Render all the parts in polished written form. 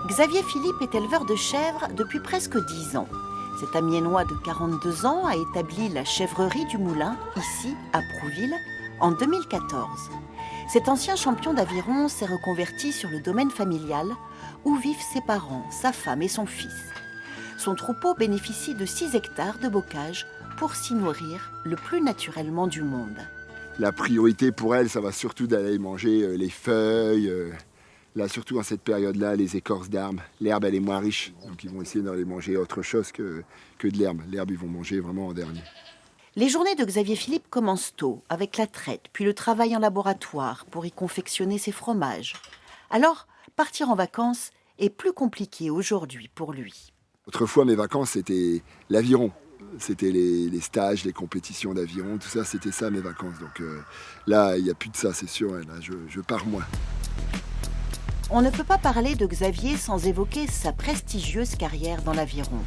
Xavier Philippe est éleveur de chèvres depuis presque 10 ans. Cet Amiénois de 42 ans a établi la chèvrerie du Moulin, ici, à Prouville, en 2014. Cet ancien champion d'aviron s'est reconverti sur le domaine familial, où vivent ses parents, sa femme et son fils. Son troupeau bénéficie de 6 hectares de bocage pour s'y nourrir le plus naturellement du monde. La priorité pour elle, ça va surtout d'aller manger les feuilles. Là, surtout en cette période-là, les écorces d'arbres. L'herbe, elle est moins riche, donc ils vont essayer d'aller manger autre chose que de l'herbe. L'herbe, ils vont manger vraiment en dernier. Les journées de Xavier Philippe commencent tôt, avec la traite, puis le travail en laboratoire pour y confectionner ses fromages. Alors, partir en vacances est plus compliqué aujourd'hui pour lui. Autrefois, mes vacances, c'était l'aviron. C'était les stages, les compétitions d'aviron, tout ça, c'était ça mes vacances. Donc là, il n'y a plus de ça, c'est sûr. Là, je pars moins. On ne peut pas parler de Xavier sans évoquer sa prestigieuse carrière dans l'aviron.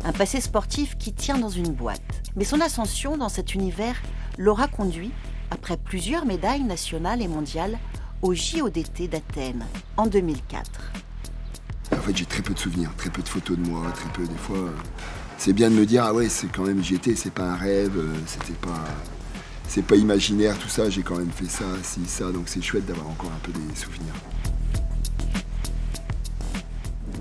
Un passé sportif qui tient dans une boîte. Mais son ascension dans cet univers l'aura conduit, après plusieurs médailles nationales et mondiales, au JO d'été d'Athènes, en 2004. En fait, j'ai très peu de souvenirs, très peu de photos de moi, très peu des fois. C'est bien de me dire, ah ouais, c'est quand même j'y étais, c'est pas un rêve, c'est pas imaginaire, tout ça, j'ai quand même fait ça, ça, donc c'est chouette d'avoir encore un peu des souvenirs.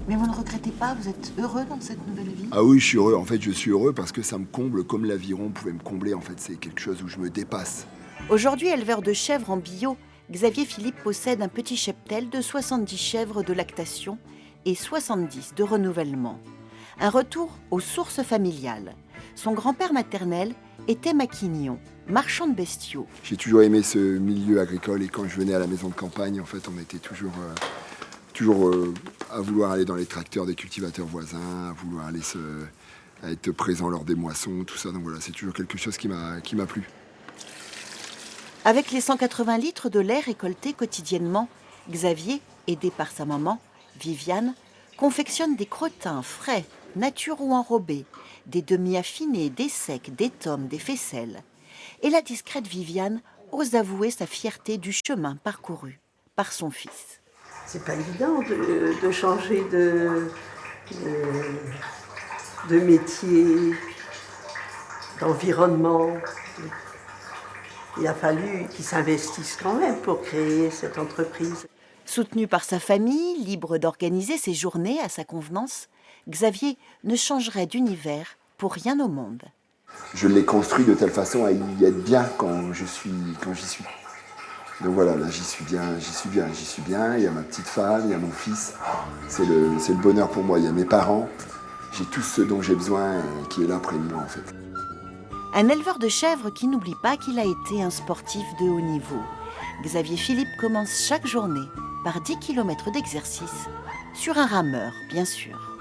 Mais vous ne regrettez pas, vous êtes heureux dans cette nouvelle vie ? Ah oui, je suis heureux. En fait, je suis heureux parce que ça me comble comme l'aviron pouvait me combler. En fait, c'est quelque chose où je me dépasse. Aujourd'hui, éleveur de chèvres en bio, Xavier Philippe possède un petit cheptel de 70 chèvres de lactation et 70 de renouvellement. Un retour aux sources familiales. Son grand-père maternel était maquignon, marchand de bestiaux. J'ai toujours aimé ce milieu agricole et quand je venais à la maison de campagne, en fait, on était toujours à vouloir aller dans les tracteurs des cultivateurs voisins, à vouloir aller à être présent lors des moissons, tout ça. Donc voilà, c'est toujours quelque chose qui m'a plu. Avec les 180 litres de lait récoltés quotidiennement, Xavier, aidé par sa maman, Viviane, confectionne des crottins frais, nature ou enrobés, des demi-affinés, des secs, des tomes, des faisselles. Et la discrète Viviane ose avouer sa fierté du chemin parcouru par son fils. C'est pas évident de changer de métier, d'environnement. Il a fallu qu'il s'investisse quand même pour créer cette entreprise. Soutenu par sa famille, libre d'organiser ses journées à sa convenance, Xavier ne changerait d'univers pour rien au monde. Je l'ai construit de telle façon à y être bien quand j'y suis. Donc voilà, là j'y suis bien. Il y a ma petite femme, il y a mon fils. C'est le bonheur pour moi. Il y a mes parents. J'ai tout ce dont j'ai besoin et qui est là près de moi en fait. Un éleveur de chèvres qui n'oublie pas qu'il a été un sportif de haut niveau. Xavier Philippe commence chaque journée par 10 km d'exercice sur un rameur, bien sûr.